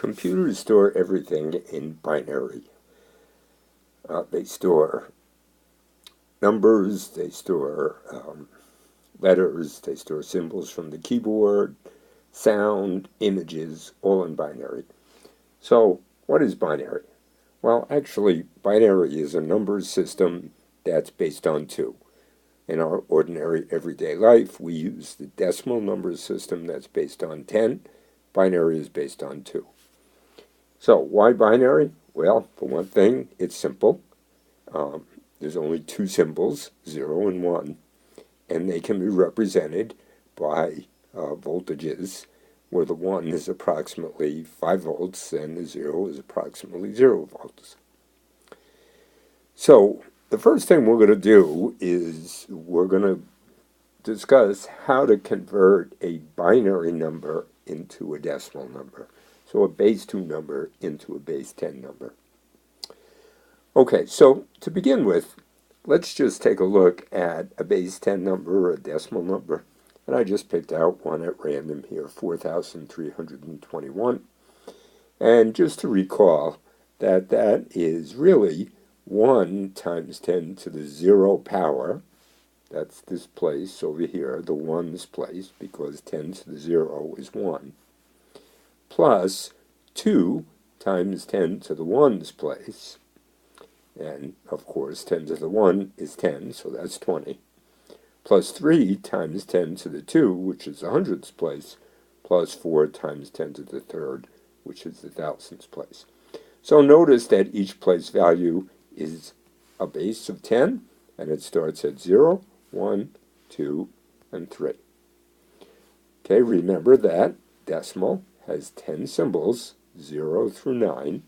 Computers store everything in binary. They store numbers, they store letters, they store symbols from the keyboard, sound, images, all in binary. So what is binary? Well, actually, binary is a numbers system that's based on 2. In our ordinary everyday life, we use the decimal number system that's based on 10. Binary is based on 2. So why binary? Well, for one thing, it's simple. There's only 2 symbols, 0 and 1, and they can be represented by voltages, where the 1 is approximately 5 volts and the 0 is approximately 0 volts. So the first thing we're going to do is we're going to discuss how to convert a binary number into a decimal number. So a base 2 number into a base 10 number. Okay, so to begin with, let's just take a look at a base 10 number or a decimal number. And I just picked out one at random here, 4,321. And just to recall that that is really 1 times 10 to the 0 power. That's this place over here, the 1's place, because 10 to the 0 is 1, plus 2 times 10 to the 1's place. And, of course, 10 to the 1 is 10, so that's 20. Plus 3 times 10 to the 2, which is the 100's place, plus 4 times 10 to the 3rd, which is the 1,000's place. So notice that each place value is a base of 10, and it starts at 0, 1, 2, and 3. Okay, remember that decimal has 10 symbols, 0 through 9,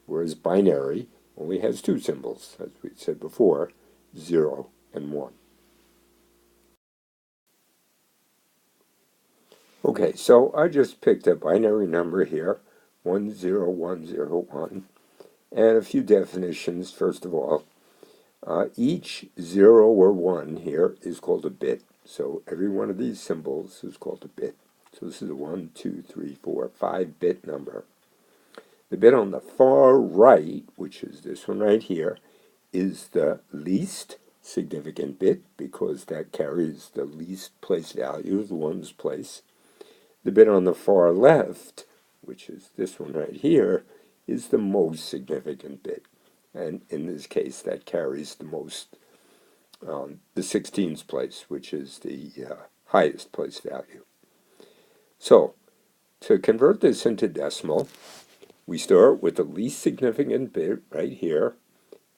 whereas binary only has 2 symbols, as we said before, 0 and 1. Okay, so I just picked a binary number here, 10101, and a few definitions. First of all, each 0 or 1 here is called a bit. So every one of these symbols is called a bit. So this is a 1, 2, 3, 4, 5-bit number. The bit on the far right, which is this one right here, is the least significant bit because that carries the least place value, the 1's place. The bit on the far left, which is this one right here, is the most significant bit. And in this case, that carries the most, the 16's place, which is the highest place value. So, to convert this into decimal, we start with the least significant bit right here,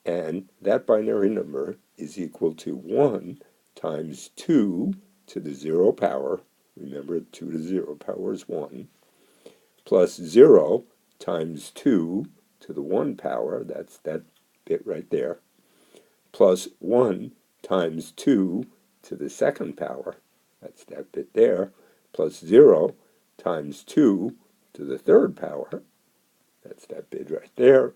and that binary number is equal to 1 times 2 to the 0 power. Remember, 2 to the 0 power is 1, plus 0 times 2 to the 1 power, that's that bit right there, plus 1 times 2 to the 2nd power, that's that bit there, plus 0 times 2 to the 3rd power, that's that bit right there,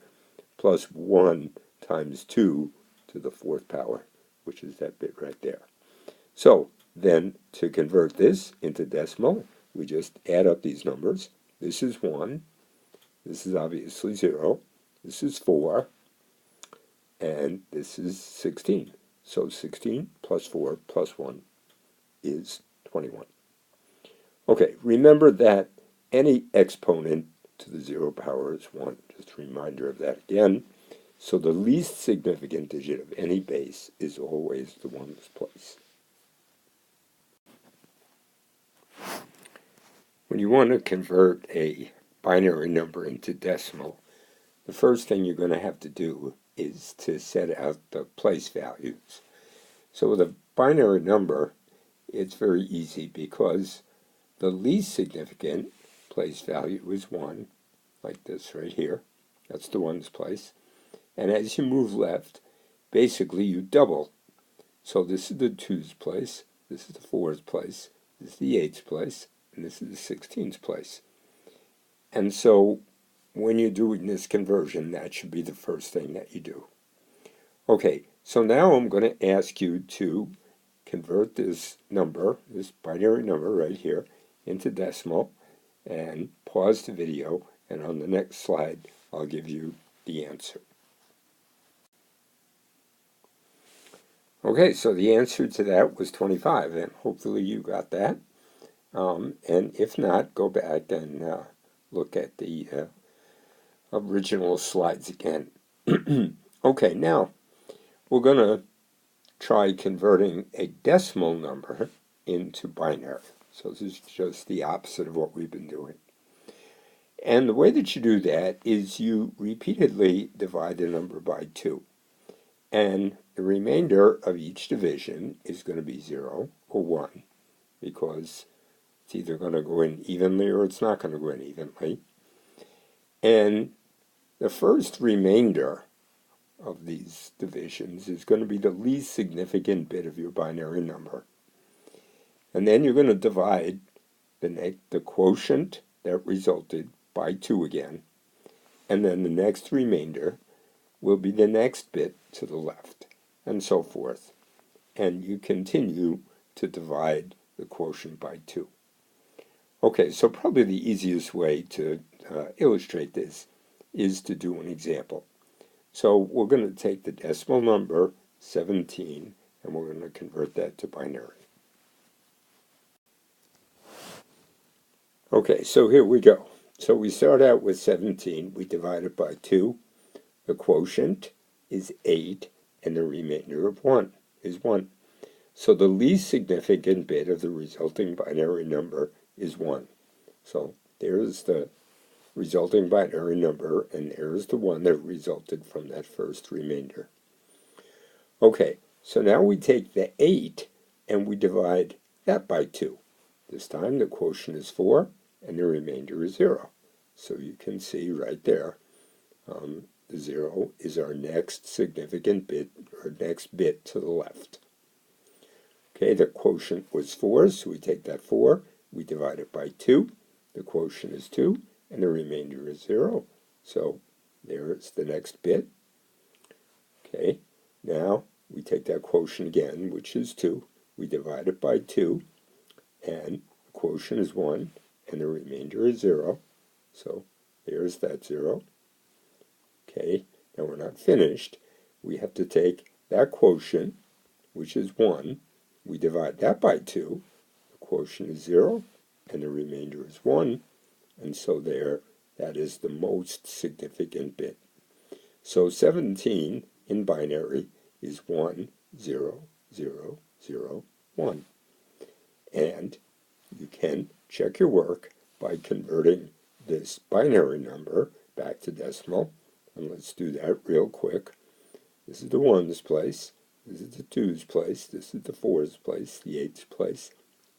plus 1 times 2 to the 4th power, which is that bit right there. So then to convert this into decimal, we just add up these numbers. This is 1, this is obviously 0, this is 4, and this is 16. So 16 plus 4 plus 1 is 21. Okay, remember that any exponent to the 0 power is 1. Just a reminder of that again. So the least significant digit of any base is always the 1's place. When you want to convert a binary number into decimal, the first thing you're going to have to do is to set out the place values. So with a binary number, it's very easy because the least significant place value is 1, like this right here. That's the 1's place. And as you move left, basically you double. So this is the 2's place, this is the 4's place, this is the 8's place, and this is the 16's place. And so when you're doing this conversion, that should be the first thing that you do. Okay, so now I'm going to ask you to convert this number, this binary number right here, into decimal, and pause the video And on the next slide, I'll give you the answer. Okay, so the answer to that was 25, and hopefully you got that. And if not, go back and look at the original slides again. Okay, now we're going to try converting a decimal number into binary. So this is just the opposite of what we've been doing. And the way that you do that is you repeatedly divide the number by 2. And the remainder of each division is going to be 0 or 1, because it's either going to go in evenly or it's not going to go in evenly. And the first remainder of these divisions is going to be the least significant bit of your binary number. And then you're going to divide the quotient that resulted by 2 again. And then the next remainder will be the next bit to the left, and so forth. And you continue to divide the quotient by 2. Okay, so probably the easiest way to illustrate this is to do an example. So we're going to take the decimal number 17 and we're going to convert that to binary. Okay, so here we go. So we start out with 17, we divide it by 2. The quotient is 8 and the remainder of 1 is 1. So the least significant bit of the resulting binary number is 1. So there's the resulting binary number, and there's the one that resulted from that first remainder. Okay, so now we take the 8 and we divide that by 2. This time the quotient is 4 and the remainder is 0. So you can see right there, the 0 is our next significant bit, or next bit to the left. Okay, the quotient was 4, so we take that 4, we divide it by 2. The quotient is 2, and the remainder is 0. So there's the next bit. Okay, now we take that quotient again, which is 2. We divide it by 2, and the quotient is 1, and the remainder is 0. So there's that 0. Okay, now we're not finished. We have to take that quotient, which is 1. We divide that by 2. The quotient is 0, and the remainder is 1. And so there, that is the most significant bit. So 17 in binary is 1, 0, 0, 0, 1. And you can check your work by converting this binary number back to decimal. And let's do that real quick. This is the 1's place. This is the 2's place. This is the 4's place, the 8's place,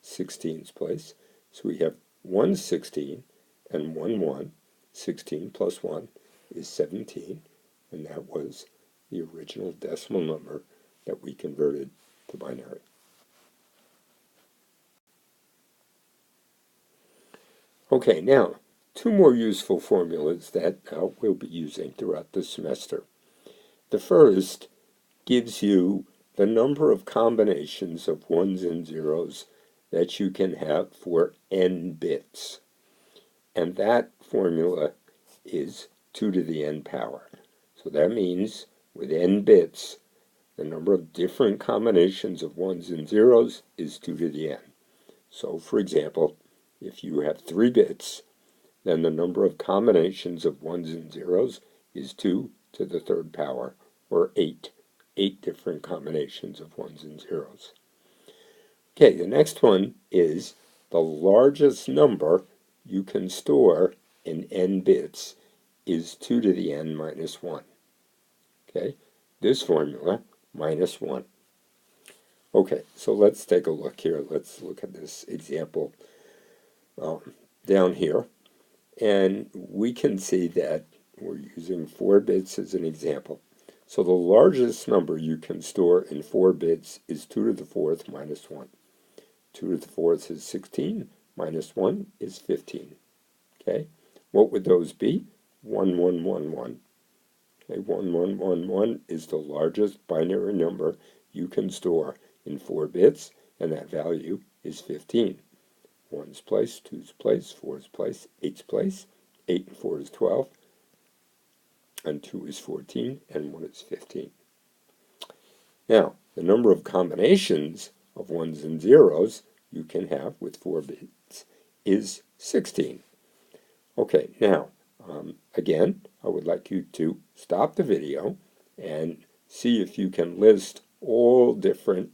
16's place. So we have 1 16 and 1 1. 16 plus 1 is 17. And that was the original decimal number that we converted to binary. Okay, now, 2 more useful formulas that we'll be using throughout the semester. The first gives you the number of combinations of 1s and 0s that you can have for n bits. And that formula is 2 to the n power. So that means with n bits, the number of different combinations of 1s and 0s is 2 to the n. So for example, if you have 3 bits, then the number of combinations of 1s and 0s is 2 to the 3rd power, or 8. 8 different combinations of 1s and 0s. Okay, the next one is the largest number you can store in n bits is 2 to the n minus 1. Okay, this formula, minus 1. Okay, so let's take a look here. Let's look at this example down here. And we can see that we're using 4 bits as an example. So the largest number you can store in 4 bits is 2 to the 4th minus 1. 2 to the 4th is 16, minus 1 is 15. Okay, what would those be? 1, 1, 1, 1. Okay, 1, 1, 1, 1 is the largest binary number you can store in 4 bits, and that value is 15. 1's place, 2's place, 4's place, 8's place, 8 and 4 is 12, and 2 is 14, and 1 is 15. Now, the number of combinations of ones and zeros you can have with 4 bits is 16. Okay, now, again, I would like you to stop the video and see if you can list all different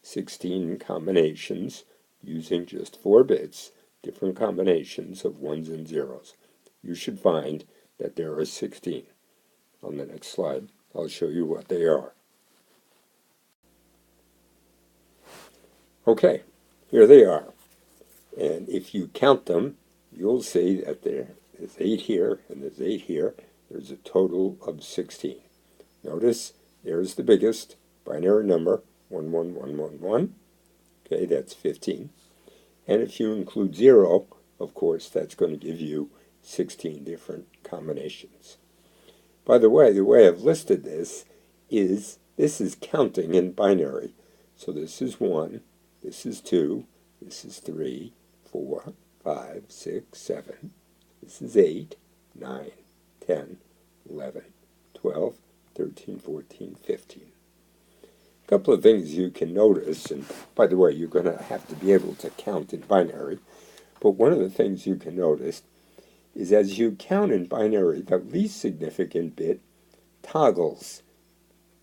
16 combinations using just 4 bits, different combinations of ones and zeros. You should find that there are 16. On the next slide, I'll show you what they are. Okay, here they are. And if you count them, you'll see that there's 8 here and there's 8 here. There's a total of 16. Notice there's the biggest binary number, 11111. Okay, that's 15. And if you include 0, of course, that's going to give you 16 different combinations. By the way I've listed this is counting in binary. So this is 1, this is 2, this is 3, 4, 5, 6, 7. This is 8, 9, 10, 11, 12, 13, 14, 15. A couple of things you can notice, and by the way, you're going to have to be able to count in binary, but one of the things you can notice is as you count in binary, the least significant bit toggles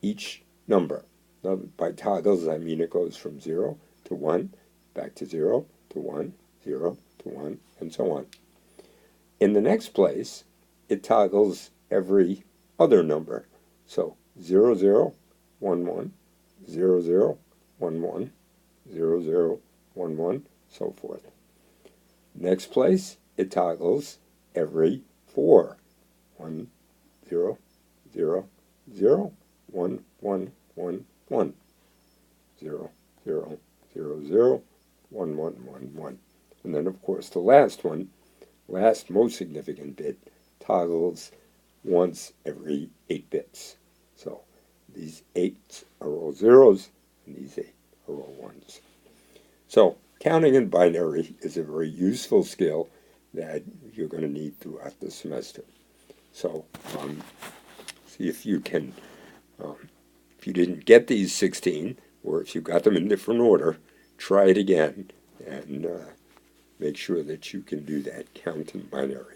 each number. Now, by toggles, I mean it goes from 0 to 1, back to 0 to 1, 0 to 1, and so on. In the next place, it toggles every other number. So 0, 0, 1, 1, 0, 0, 1, 1, 0, 0, 1, 1, so forth. Next place, it toggles every 4. 1, 0, 0, 0, 1, 1, 1, 1. 0, 0, 0, 0, 1, 1, 1, 1. And then, of course, the last one, last most significant bit, toggles once every 8 bits. So these 8s are all zeros, and these 8 are all ones. So counting in binary is a very useful skill that you're going to need throughout the semester. So see if you can, if you didn't get these 16, or if you got them in different order, try it again and make sure that you can do that count in binary.